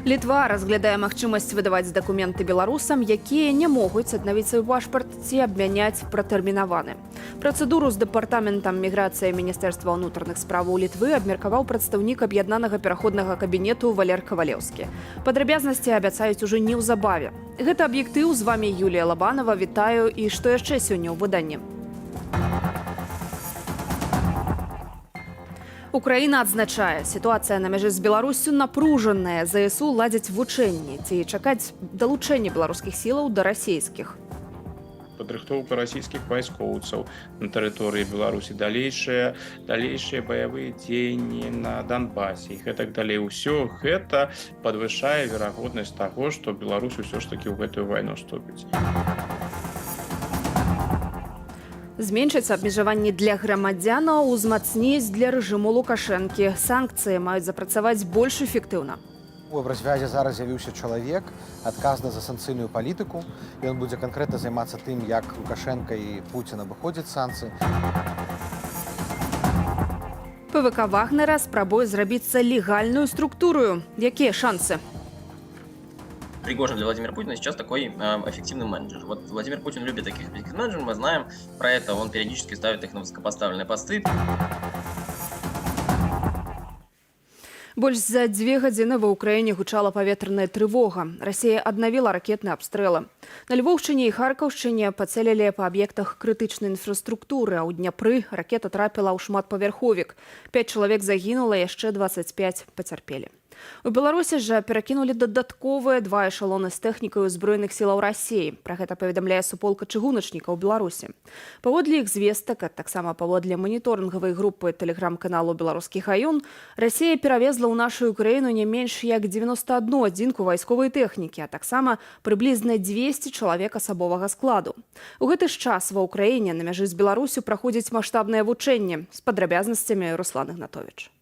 Літва разглядае магчымасць выдаваць дакументы беларусам, якія не могуць аднавіць свой пашпарт ці абмяняць пратэрмінаваны. Працэдуру з дэпартаментам міграцыі Міністэрства ўнутраных справаў Літвы абмеркаваў прадстаўнік аб'яднанага пераходнага кабінету Валер Кавалеўскі. Падрабязнасці абяцаюць ужо неўзабаве. Гэта аб'ектыў, з вамі Юлія Лабанова, вітаю, і што яшчэ сёння ў выданні? Украіна адзначае, сітуацыя на мяжы з Беларуссю напружаная. ЗСУ ладзяць вучэнні. Ці чакаць далучэння беларускіх сілаў да расійскіх? Падрыхтоўка расійскіх вайскоўцаў на тэрыторыі Беларусі, далейшыя баявыя дзеянні на Донбасе і гэтак далей. Усё гэта падвышае верагоднасць таго, што Беларусь усё ж такі ў гэтую вайну вступіць. Зменшыць абмежаванні для грамадзянаў, узмацніць для рэжыму Лукашэнкі. Санкцыі маюць запрацаваць больш эфектыўна. У абразвязе зараз з'явіўся чалавек, адказны за санкцыйную палітыку. Ён будзе канкрэтна займацца тым, як Лукашенка і Пуцін абыходзяць санкцыі. ПВК Вагнера спрабуе зрабіцца легальную структурою. Якія шансы? Пригожин для Владимира Путина сейчас такой эффективный менеджер. Вот Владимир Путин любит таких менеджеров, мы знаем про это, он периодически ставит их на высокопоставленные посты. Больш за 2 гадзіны ва ўкраіне гучала паветраная трывога. Расія аднавіла ракетныя абстрэлы. На Львоўшчыне і Харкаўшчыне пацэлілі па аб'ектах крытычнай інфраструктуры, а ў Дняпры ракета трапіла ў шматпавярховік. 5 чалавек загінула, яшчэ 25 пацярпелі. У Беларусі жа перакінулі дадатковыя 2 эшалоны з тэхнікай узброеных сілаў Расіі. Пра гэта паведамляе суполка чыгуначнікаў Беларусі. Паводле іх звестак, а таксама паводле маніторынгавай групы тэлеграм-каналу «Беларускі Гаюн», Расія перавезла ў нашу краіну не менш як 91 адзінку вайсковай тэхнікі, а таксама прыблізна 200 чалавек асабовага складу. У гэты ж час ва ўкраіне на мяжы з Беларусю праходзіць маштабнае вучэнне. З падрабязнасцямі Руслан Ігнатовіч.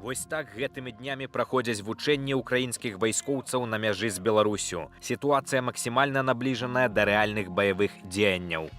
Вось так гэтымі днямі праходзяць вучэнні ўкраінскіх вайскоўцаў на мяжы з Беларусю. Сітуацыя максімальна набліжаная да рэальных баявых дзеянняў.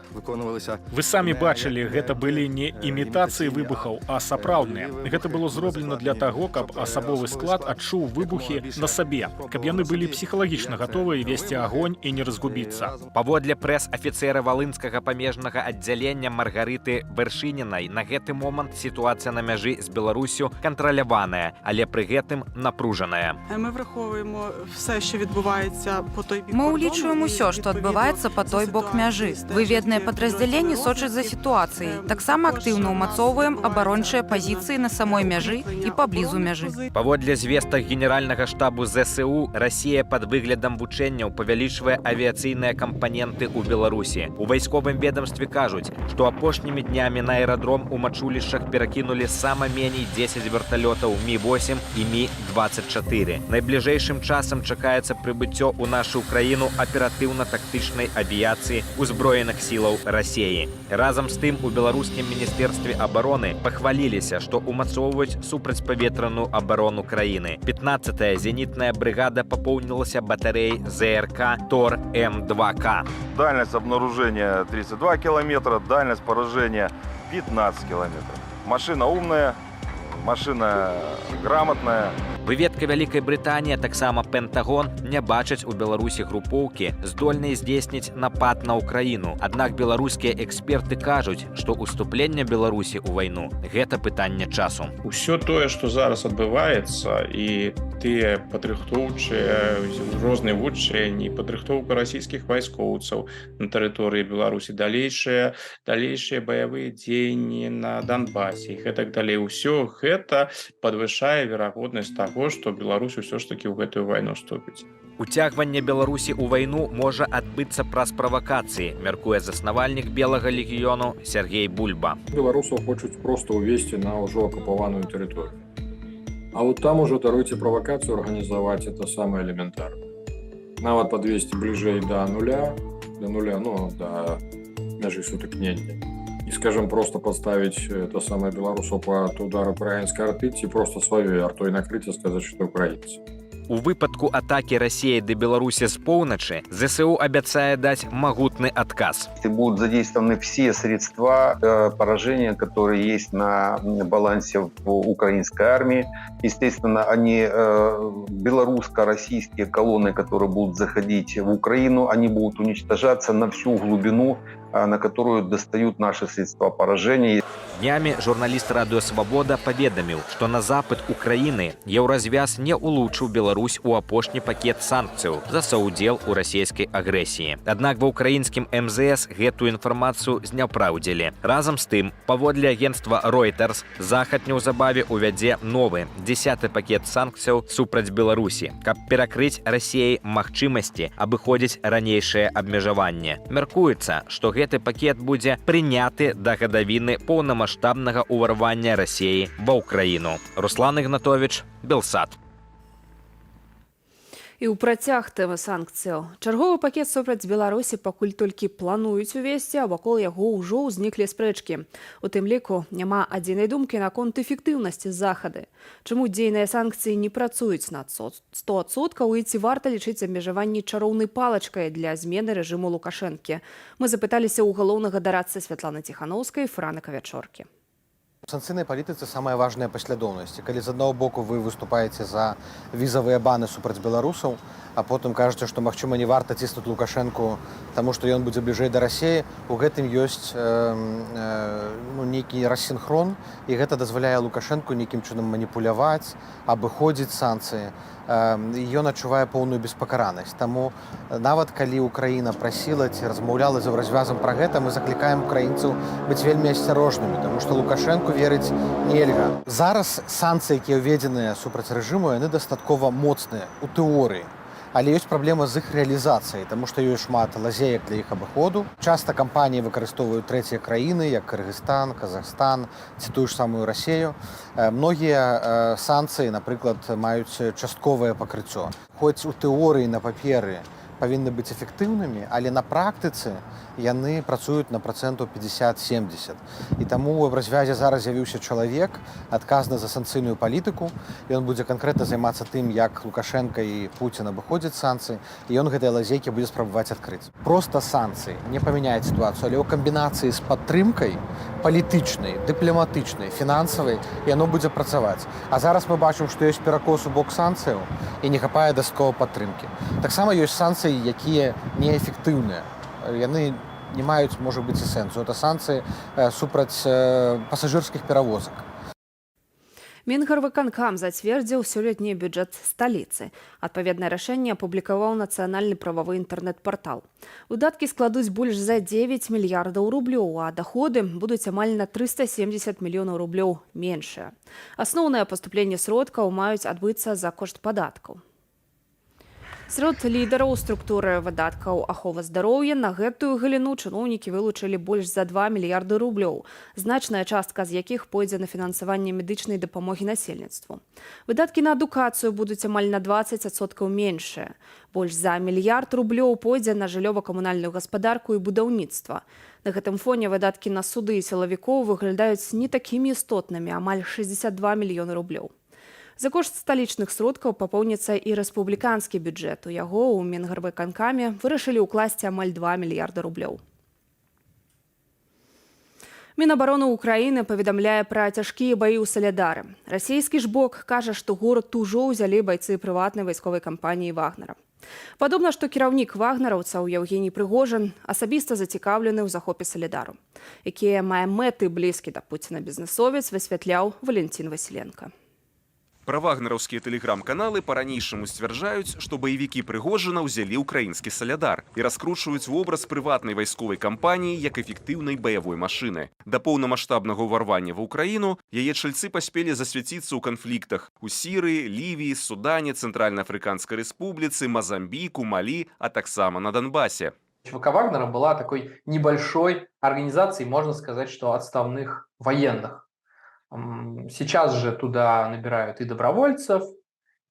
Вы самі бачылі, гэта былі не імітацыі выбухаў, а сапраўдныя. Гэта было зроблена для таго, каб асабовы склад адчуў выбухі на сабе, каб яны былі псіхалагічна гатовыя весці агонь і не разгубіцца. Паводле прэс-афіцэра валынскага памежнага аддзялення Маргарыты Вяршынінай, на гэты момант сітуацыя на мяжы з Беларусю кантраляваная, але пры гэтым напружаная. Ми враховуємо все, що відбувається по той бік. Мы улічваем усё, што адбываецца па той бок мяжы. Выведныя падраздзяленні сочаць за сітуацыяй. Таксама актыўна ўмацоўваем абарончыя пазіцыі на самой мяжы і паблізу мяжы. Паводле звестак генеральнага штабу ЗСУ, Расія пад выглядам вучэнняў павялічвае авіяцыйныя кампаненты ў Беларусі. У вайсковым ведомстве кажуць, што апошнімі днямі на аэрадром у Мачулішчах перакінулі сама меней 10 верталётаў Мі-8 і Мі-24. Найбліжэйшым часам чакаецца прыбыццё ў нашу краіну аператыўна-тактычнай авіяцыі узброеных сілаў Расіі. Разам з тым у беларускім міністэрстве абароны пахваліліся, што ўмацоўваюць супрацьпаветраную абарону краіны. 15-я зенітная брыгада папоўнілася батарэяй ЗРК ТОР-М2К. Дальность обнаружения 32 километра, дальность поражения 15 километров. Машина умная, машина грамотная. Выведка Вялікай Брытаніі, таксама Пентагон, не бачаць у Беларусі групоўкі, здольныя здзейсніць напад на ўкраіну. Аднак беларускія эксперты кажуць, што ўступленне Беларусі ў вайну – гэта пытанне часу. Усё тое, што зараз адбываецца, і тыя падрыхтоўчыя розныя вучэнні, падрыхтоўка расійскіх вайскоўцаў на тэрыторыі Беларусі, далейшыя баявыя дзеянні на Донбасе і гэтак далей. Усё гэта падвышае верагоднасць таго, што Беларусь усё ж такі ў гэтую вайну вступіць. Уцягванне Беларусі ў вайну можа адбыцца праз правакацыі, мяркуе заснавальнік Белага легіёну Сергей Бульба. Беларусаў хочуць проста ўвесці на ўжо акупаваную тэрыторыю. А вот там уже даруйте правакацыю арганізаваць, это самае элементарна. Нават падвесці бліжэй да нуля, да мяжы сутыкнення. И, скажем, просто подставить то самое белорусов под удар украинской арты, и просто свою артой накрыть и сказать, что украинцы. У выпадку атакі Расіі да Беларусі з поўначы ЗСУ абяцае даць магутны адказ. Будут задействованы все средства поражения, которые есть на балансе в украинской армии. Естественно, они белорусско-российские колонны, которые будут заходить в Украину, они будут уничтожаться на всю глубину, на которую достают наши средства поражения. Днямі журналіст Радыё Свабода паведаміў, што на запад Украіны еўразвяз не улучшыў Беларусь у апошні пакет санкцыяў за саўдзел у расійскай агрэсіі. Аднак ва ўкраінскім МЗС гэтую інфармацыю зняпраўдзілі. Разам з тым, паводле агенцтва Reuters, Захад неўзабаве ўвядзе новы 10-й пакет санкцыяў супраць Беларусі, каб перакрыць Расіяй магчымасці абыходзіць ранейшае абмежаванне. Мяркуецца, што гэты пакет будзе прыняты да гадавіны поўнамасштабнага ўварвання Расіі ва ўкраіну. Руслан Ігнатовіч, Белсат. І ў працяг тэмы санкцыяў. Чарговы пакет супраць Беларусі пакуль толькі плануюць увесці, а вакол яго ўжо ўзніклі спрэчкі. У тым ліку няма адзінай думкі наконт эфектыўнасці захады. Чаму дзейныя санкцыі не працуюць на 100% і ці варта лічыць абмежаванні чароўнай палачкай для змены рэжыму Лукашэнкі? Мы запыталіся ў галоўнага дарадцы Святланы Ціханаўскай і Франы Кавячоркі. У санкцыйнай палітыцы самая важная паслядоўнасць. Калі з аднаго боку вы выступаеце за візавыя баны супраць беларусаў, а потым кажаце, што магчыма не варта ціснуць Лукашэнку, таму што ён будзе бліжэй да Расіі, у гэтым ёсць нейкі рассінхрон, і гэта дазваляе Лукашэнку нейкім чынам маніпуляваць, абыходзіць санкцыі. Ён адчувае поўную беспакаранасць. Таму нават калі Украіна прасіла ці размаўляла з еўразвязам пра гэта, мы заклікаем украінцаў быць вельмі асцярожнымі, таму што Лукашэнку верыць нельга. Зараз санкцыі, якія ўведзеныя супраць рэжыму, яны дастаткова моцныя у тэорыі. Але ёсць праблема з іх рэалізацыяй, таму што ёсць шмат лазеек для іх абыходу. Часта кампаніі выкарыстоўваюць трэція краіны, як Кыргызстан, Казахстан, ці тую ж самую Расію. Многія санкцыі, напрыклад, маюць частковае пакрыццё. Хоць у тэорыі на паперы павінны быць эфектыўнымі, але на практыцы яны працуюць на працэнтаў 50-70. І таму ў развязе зараз з'явіўся чалавек, адказны за санкцыйную палітыку. Ён будзе канкрэтна займацца тым, як Лукашенко і Пуцін абыходзяць санкцыі, і ён гэтыя лазейкі будзе спрабаваць адкрыць. Проста санкцыі не памяняюць сітуацыю, але ў камбінацыі з падтрымкай палітычнай, дыпламатычнай, фінансавай яно будзе працаваць. А зараз мы бачым, што ёсць перакос у бок санкцыяў і не хапае дастаткова падтрымкі. Таксама ёсць санкцыі, якія неэфектыўныя. Яны не маюць, можа быць, і сэнсу. Это санкцыі супраць пасажырскіх перавозак. Мінгарвыканкам зацвердзіў сёлетні бюджэт сталіцы. Адпаведнае рашэнне апублікаваў нацыянальны прававы інтэрнэт-партал. Выдаткі складуць больш за 9 мільярдаў рублёў, а даходы будуць амаль на 370 мільёнаў рублёў меншыя. Асноўнае паступленне сродкаў маюць адбыцца за кошт падаткаў. Сярод лідараў структуры выдаткаў аховы здароўя на гэтую галіну чыноўнікі вылучылі больш за 2 мільярды рублёў, значная частка з якіх пойдзе на фінансаванне медычнай дапамогі насельніцтву. Выдаткі на адукацыю будуць амаль на 20% меншыя. Больш за мільярд рублёў пойдзе на жыллёва-камунальную гаспадарку і будаўніцтва. На гэтым фоне выдаткі на суды і сілавікоў выглядаюць не такімі істотнымі, амаль 62 мільёны рублёў. За кошт сталічных сродкаў папоўніцца і рэспубліканскі бюджэт. У яго ў Мінгарвыканкаме вырашылі ўкласці амаль 2 мільярда рублёў. Мінабароны Украіны паведамляе пра цяжкія баі ў Салядары. Расійскі ж бок кажа, што горад ужо ўзялі байцы прыватнай вайсковай кампаніі Вагнера. Падобна, што кіраўнік вагнераўцаў Еўгеній Прыгожин асабіста зацікаўлены ў захопе Салядару. Якія мае мэты блізкі да Пуціна бізнесовец, высвятляў Валентин Васіленко. Правагнераўскія тэлеграм-каналы па-ранейшаму сцвярджаюць, што баевікі Прыгожина ўзялі ўкраінскі Салядар і раскручваюць вобраз прыватнай вайсковай кампаніі як эфектыўнай баявой машыны. Да поўнамаштабнага ўварвання ва ўкраіну яе чальцы паспелі засвяціцца ў канфліктах у Сірыі, Лівіі, Судане, Цэнтральна-Афрыканскай Рэспубліцы, Мазамбіку, Малі, а таксама на Донбассе. ЧВК Вагнера была такой небольшой организацией, можно сказать, что отставных военных. Сейчас же туда набирают и добровольцев,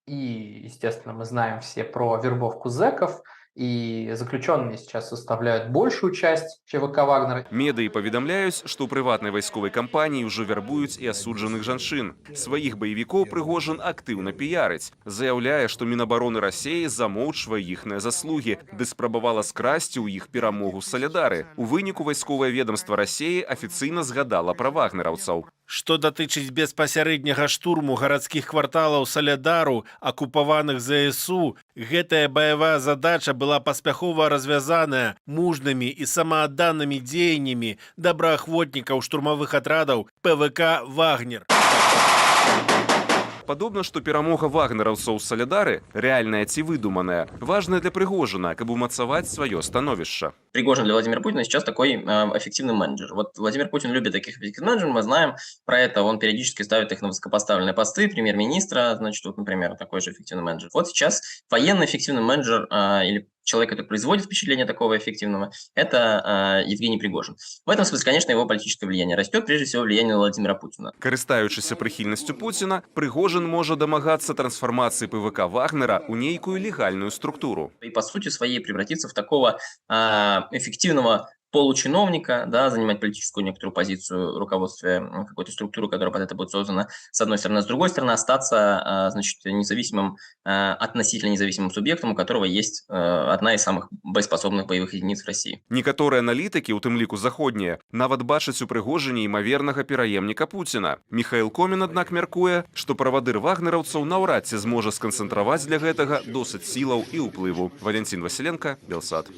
и, естественно, мы знаем все про вербовку зэков. и заключенные сейчас составляют большую часть ЧВК «Вагнера». Медыі паведамляюць, што ў прыватнай вайсковай кампаніі ўжо вярбуюць і асуджаных жанчын. Сваіх баевікоў Прыгожин актыўна піярыць. Заяўляе, што Мінабароны Расіі замоўчвае іхныя заслугі, ды спрабавала скрасці ў іх перамогу Салядары. У выніку вайсковае ведомства Расіі афіцыйна згадала пра вагнераўцаў. Што датычыць беспасярэдняга штурму гарадскіх кварталаў Салядару, акупаваных ЗСУ, гэтая баявая задача была паспяхова развязаная мужнымі і самаадданымі дзеяннямі добраахвотнікаў штурмавых атрадаў ПВК «Вагнер». Падобна, што перамога вагнераўцаў Салядары, рэальная ці выдуманая, важная для Прыгожина, каб умацаваць сваё становішча. Пригожин для Владимира Путина сейчас такой эффективный менеджер. Вот Владимир Путин любит таких эффективных менеджеров, мы знаем про это, он периодически ставит их на высокопоставленные посты, премьер-министра, значит, вот, например, такой же эффективный менеджер. Вот сейчас военный эффективный менеджер или человек, который производит впечатление такого эффективного, это Евгений Пригожин. В этом смысле, конечно, его политическое влияние растет, прежде всего, влияние Владимира Путина. Карыстаючыся прыхільнасцю Пуціна, Прыгожин можа дамагацца трансфармацыі ПВК Вагнера ў нейкую легальную структуру. И по сути своей превратиться в такого эффективного получиновника, да, занимать политическую некоторую позицию в руководстве какой-то структуры, которая под это будет создана, с одной стороны, с другой стороны, остаться, значит, независимым, относительно независимым субъектом, у которого есть одна из самых боеспособных боевых единиц в России. Некаторыя аналітыкі, у тым ліку заходнія, нават бачаць у Прыгожине імавернага пераемніка Пуціна. Міхаіл Комін, аднак, мяркуе, што правадыр вагнераўцаў наўрад ці зможа сканцэнтраваць для гэтага досыць сілаў і ўплыву. Валентин Василенко, Белсат.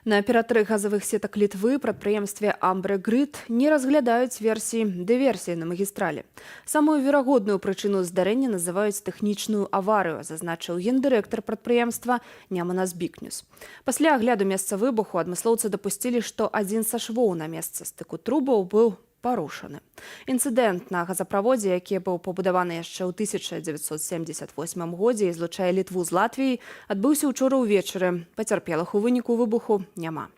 На аператары газавых сетак Літвы прадпрыемстве «Амбрэ-Грид» не разглядаюць версіі дыверсіі на магістралі. Самую верагодную прычыну здарэння называюць тэхнічную аварыю, зазначыў гендырэктар прадпрыемства Няманас Бікнюс. Пасля агляду месца выбуху адмыслоўцы дапусцілі, што адзін са швоў на месцы стыку трубаў быў парушаны. Інцыдэнт на газаправодзе, які быў пабудаваны яшчэ ў 1978 годзе і злучае Літву з Латвіяй, адбыўся ўчора ўвечары. Пацярпелых у выніку выбуху няма.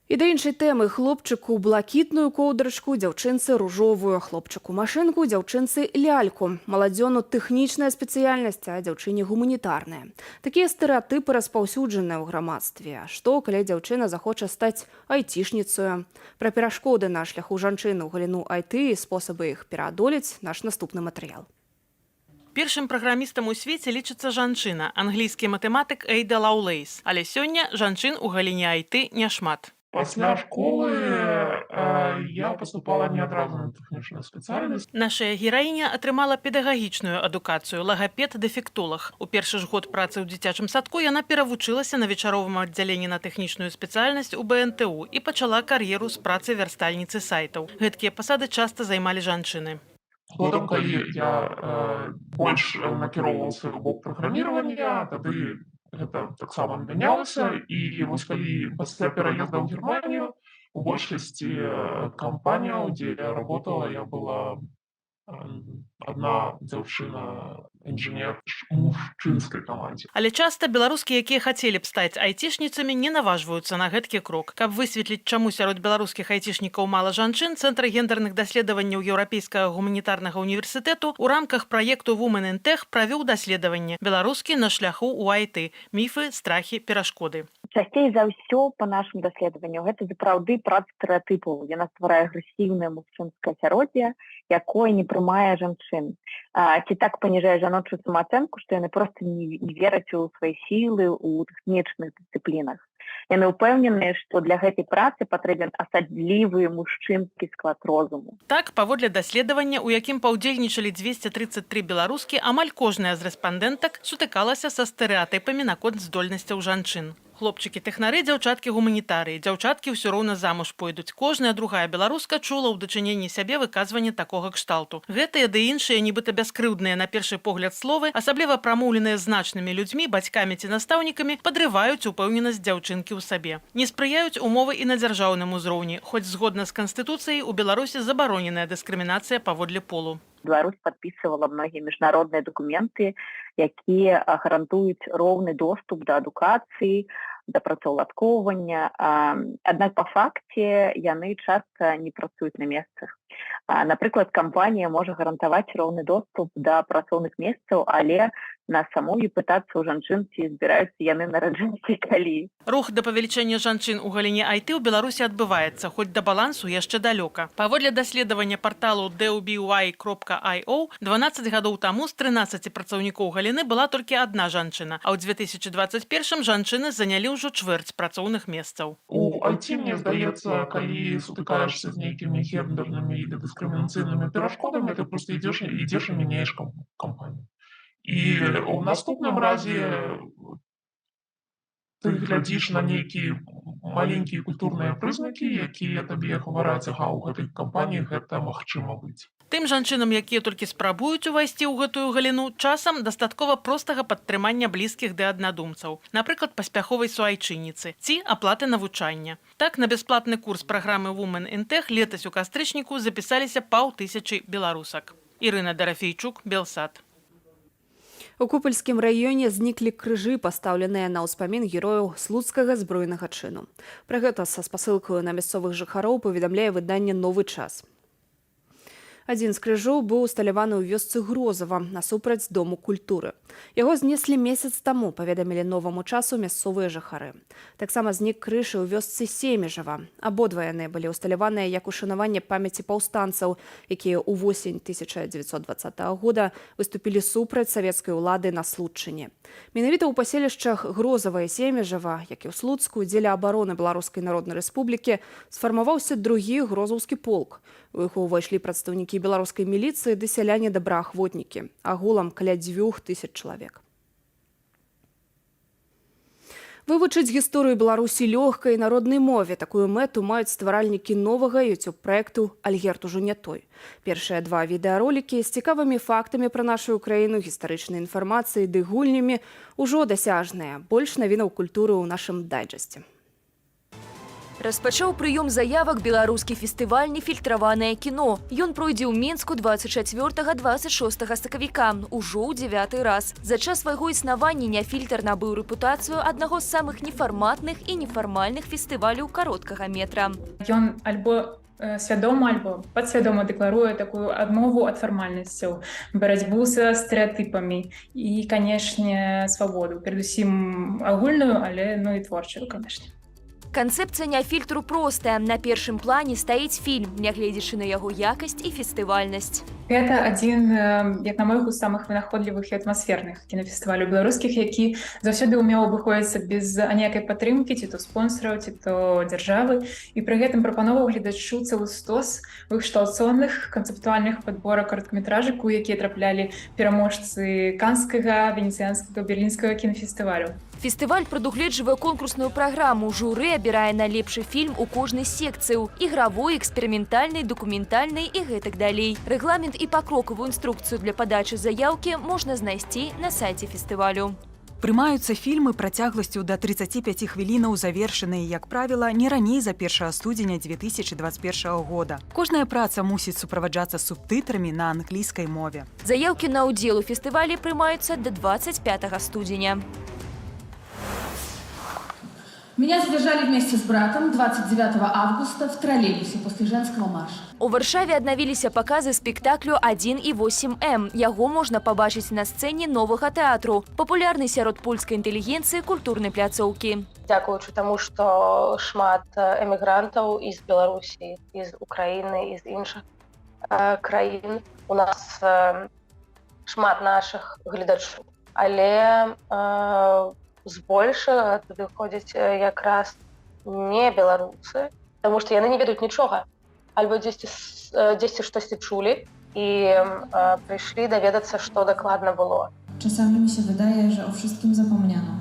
І да іншай тэмы: хлопчыку блакітную коўдрачку, дзяўчынцы ружовую, хлопчыку машынку, дзяўчынцы ляльку. Маладзёну тэхнічная спецыяльнасць, а дзяўчыне гуманітарная. Такія стэрэатыпы распаўсюджаныя ў грамадстве. А што, калі дзяўчына захоча стаць айцішніцаю? Пра перашкоды на шляху жанчыны ў галіну IT і спосабы іх пераадолець наш наступны матэрыял. Першым праграмістам у свеце лічыцца жанчына, англійскі матэматык Эйда Лаўлейс. Але сёння жанчын у галіне IT няшмат. Пасля школы я паступала не адразу на тэхнічную спецыяльнасць. Нашая гераіня атрымала педагагічную адукацыю, лагапед-дэфектолаг. У першы ж год працы ў дзіцячым садку яна перавучылася на вечаровым аддзяленні на тэхнічную спецыяльнасць у БНТУ і пачала кар'еру з працы вярстальніцы сайтаў. Гэткія пасады часта займалі жанчыны. Потым, калі я больш накіроўваўся ў бок праграміравання, тады гэта таксама мянялася, і вось калі пасля пераезда ў Германію у большасці кампаніяў, дзе я работала, я была одна дзяўчына інжынер у мужчынскай камандзе. Але часта беларускі, якія хацелі б стаць айцішніцамі, не наважваюцца на гэткі крок. Каб высветліць, чаму сярод беларускіх айцішнікаў мала жанчын, Цэнтр гендерных даследаванняў Еўрапейскага гуманітарнага універсітэту ў рамках праекту Women in Tech правёў даследаванне «Беларускі на шляху ў IT. Міфы, страхі, перашкоды». Часцей за ўсё па нашым даследаванню гэта сапраўды праца стэрэатыпаў. Яна стварае агрэсіўнае мужчынскае асяроддзе, якое не прымае жанчын. Ці так паніжае жаночую самаацэнку, што яны проста не вераць у свае сілы ў тэхнічных дысцыплінах. Яны ўпэўненыя, што для гэтай працы патрэбен асаблівы мужчынскі склад розуму. Так, паводле даследавання, у якім паўдзельнічалі 233 беларускі, амаль кожная з рэспандэнтак сутыкалася са стэрэатыпамі наконт здольнасцяў жанчын. Хлопчыкі-тэхнары, дзяўчаткі-гуманітарыі, дзяўчаткі ўсё роўна замуж пойдуць. Кожная другая беларуска чула ў дачыненні сябе выказванне такога кшталту. Гэтыя ды іншыя, нібыта бяскрыўдныя на першы погляд словы, асабліва прамоўленыя значнымі людзьмі, бацькамі ці настаўнікамі, падрываюць упэўненасць дзяўчынкі ў сабе. Не спрыяюць умовы і на дзяржаўным узроўні, хоць згодна з Канстытуцыяй у Беларусі забароненая дыскрымінацыя паводле полу. Беларусь падпісывала многія міжнародныя дакументы, якія гарантуюць роўны доступ да адукацыі, да працаўладкоўвання. Аднак па факце яны часта не працуюць на месцах. Напрыклад, кампанія можа гарантаваць роўны доступ да працоўных месцаў, але на саму і пытацца ў жанчын, ці збіраюцца яны нараджаць і калі. Рух да павелічэння жанчын у галіне IT ў Беларусі адбываецца, хоць да балансу яшчэ далёка. Паводле даследавання парталу deuby.io, 12 гадоў таму з 13 працаўнікоў галіны была толькі адна жанчына, а ў 2021 жанчыны занялі ўжо чвэрць працоўных месцаў. У IT, мне здаецца, калі сутыкаешься з нейкімі гендернымі і дыскрымінацыйнымі перашкодамі, ты просто ідзеш і мяняеш кампанію. І ў наступным разе ты глядзіш на нейкія маленькія культурныя прызнакі, якія табе гавараць, ага, у гэтай кампаніі гэта магчыма быць. Тым жанчынам, якія толькі спрабуюць увайсці ў гэтую галіну, часам дастаткова простага падтрымання блізкіх да аднадумцаў, напрыклад, паспяховай суайчынніцы ці аплаты навучання. Так, на бясплатны курс праграмы Women in Tech летась у кастрычніку запісаліся 500 беларусак. Ірына Дарафейчук, Белсат. У Купальскім раёне зніклі крыжы, пастаўленыя на ўспамін герояў слуцкага збройнага чыну. Пра гэта са спасылкаю на мясцовых жыхароў паведамляе выданне «Новы час». Адзін з крыжоў быў усталяваны ў вёсцы Грозава насупраць Дому культуры. Яго знеслі месяц таму, паведамілі Новаму часу мясцовыя жыхары. Таксама знік крыж у вёсцы Семежава. Абодва яны былі усталяваныя як ушанаванне памяці паўстанцаў, якія ў восень 1920 года выступілі супраць савецкай улады на Случчыне. Менавіта ў паселішчах Грозава і Семежава, як і ў Слуцку, дзеля абароны Беларускай Народнай Рэспублікі, сфармаваўся другі грозаўскі полк. У яго ўвайшлі прадстаўнікі беларускай міліцыі ды сяляне-добраахвотнікі, агулам каля 2000 чалавек. Вывучыць гісторыю Беларусі лёгкай народнай мове. Такую мэту маюць стваральнікі новага YouTube-праекту «Альгерт ужо не той». Першыя 2 відэаролікі з цікавымі фактамі пра нашу краіну, гістарычнай інфармацыяй ды гульнямі ўжо дасяжныя. Больш навінаў культуры ў нашым дайджэсце. Распачаў прыём заявак беларускі фестываль «Нефільтраванае кіно». Ён пройдзе ў Мінску 24-26 сакавіка, ужо ў 9-й раз. За час свайго існавання «Нефільтр» набыў рэпутацыю аднаго з самых нефарматных і нефармальных фестываляў кароткага метра. Ён альбо свядома, альбо падсвядома дэкларуе такую адмову ад фармальнасцяў, барацьбу са стэрэатыпамі і, канешне, свабоду. Перадусім агульную, але і творчую, канешне. Канцэпцыя «Нефільтру» простая. На першым плане стаіць фільм, нягледзячы на яго якасць і фестывальнасць. Гэта адзін, як на мой густ, самых вынаходлівых і атмасферных кінафестываляў беларускіх, які заўсёды ўмеў абыходзіцца без аніякай падтрымкі, ці то спонсараў, ці то дзяржавы, і пры гэтым прапановаў гледачу цэлы стос вышшталцоных канцэптуальных падборак кароткаметражыку, якія траплялі пераможцы канскага, венецыянскага, берлінскага кінафестывалю. Фестываль прадугледжвае конкурсную праграму. Журы абірае найлепшы фільм у кожнай секцыі: ігравой, эксперыментальнай, дакументальнай і гэтак далей. Рэгламент і пакрокавую інструкцыю для падачы заяўкі можна знайсці на сайце фестывалю. Прымаюцца фільмы працягласцю да 35 хвілінаў, завершаныя, як правіла, не раней за 1 студзеня 2021 года. Кожная праца мусіць суправаджацца субтытрамі на англійскай мове. Заяўкі на ўдзел у фестывалі прымаюцца да 25 студзеня. Меня задержали вместе с братом 29 августа в троллейбусе после женского марша. У Варшаве аднавіліся паказы спектаклю «1,8М». Яго можна пабачыць на сцэне новага тэатру, папулярнай сярод польскай інтэлігенцыі культурнай пляцоўкі. Дзякуючы таму, што шмат эмігрантаў з Беларусі, з Украіны, з іншых краін. У нас шмат нашых гледачоў, але збольшага туды ходзяць якраз не беларусы, таму што яны не ведаюць нічога, альбо дзесьці штосьці чулі і прыйшлі даведацца, што дакладна было. Czasami mi się wydaje, że o wszystkim zapomniano.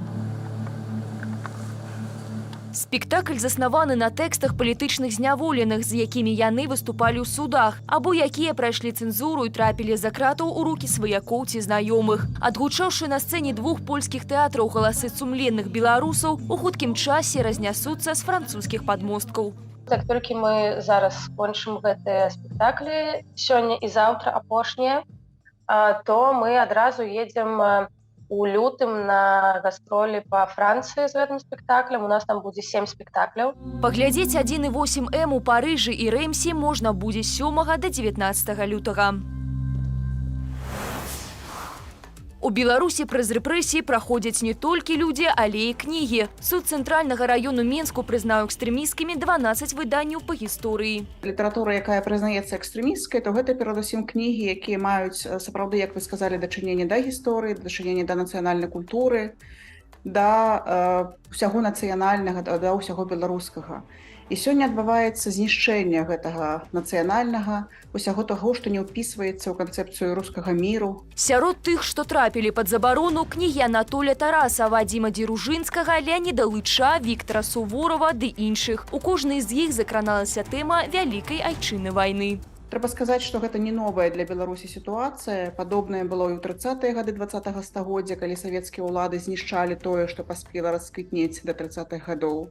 Спектакль заснаваны на тэкстах палітычных зняволеных, з якімі яны выступалі ў судах, або якія прайшлі цэнзуру і трапілі за кратаў у рукі сваякоў ці знаёмых. Адгучаўшы на сцэне 2 польскіх тэатраў галасы сумленных беларусаў, у хуткім часе разнясуцца з французскіх падмосткаў. Як толькі мы зараз скончым гэтыя спектаклі, сёння і заўтра апошнія, то мы адразу едзем у лютым на гастролі по Францыі з гэтым спектаклем. У нас там будзе 7 спектакляў. Паглядзець 1,8М у Парыжы і Рэмсе можна будзе з 7 до 19 лютага. У Беларусі праз рэпрэсіі праходзяць не толькі людзі, але і кнігі. Суд цэнтральнага раёну Менску прызнаў экстрэмісткімі 12 выданняў па гісторыі. Літаратура, якая прызнаецца экстрэмісткай, то гэта перадусім кнігі, якія маюць сапраўды, як вы сказалі, дачыненне да гісторыі, дачыненне да нацыянальнай культуры, да ўсяго нацыянальнага, да ўсяго беларускага. І сёння адбываецца знішчэнне гэтага нацыянальнага, усяго таго, што не ўпісваецца ў канцэпцыю рускага міру. Сярод тых, што трапілі пад забарону, кнігі Анатоля Тараса, Вадзіма Дзеружынскага, Леаніда Лыча, Віктара Суворова ды іншых. У кожнай з іх закраналася тэма вялікай айчыннай вайны. Трэба сказаць, што гэта не новая для Беларусі сітуацыя. Падобнае было і ў 30-е гады 20-го стагоддзя, калі савецкія ўлады знішчалі тое, што паспела расквітнець да 30-х гадоў.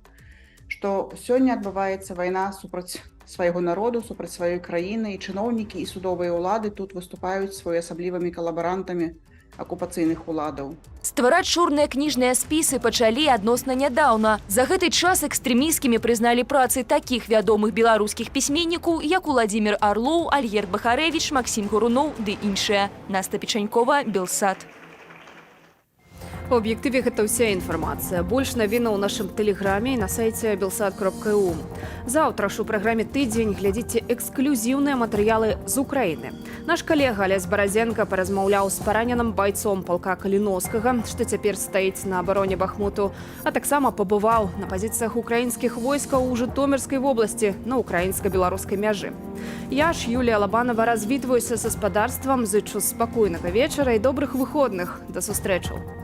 Што сёння адбываецца вайна супраць свайго народу, супраць сваёй краіны, і чыноўнікі і судовыя ўлады тут выступаюць своеасаблівымі калабарантамі акупацыйных уладаў. Ствараць чорныя кніжныя спісы пачалі адносна нядаўна. За гэты час экстрэмісткімі прызналі працы такіх вядомых беларускіх пісьменнікаў, як Уладзімір Арлоў, Альгерд Бахарэвіч, Максім Гуруноў ды іншыя. Наста Печанькова, Белсат. У аб'ектыве гэта ўся інфармацыя. Больш навінаў у нашым тэлеграме і на сайце belsat.eu. Заўтра ж у праграме «Тыдзень» глядзіце эксклюзіўныя матэрыялы з Украіны. Наш калега Алесь Баразенка паразмаўляў з параненым байцом палка Каліновскага, што цяпер стаіць на абароне Бахмуту, а таксама пабываў на пазіцыях украінскіх войскаў у Жытомірскай вобласці на украінска-беларускай мяжы. Я ж, Юлія Лабанова, развітваюся са спадарствам, зычу спакойнага вечара і добрых выходных. Да сустрэчаў.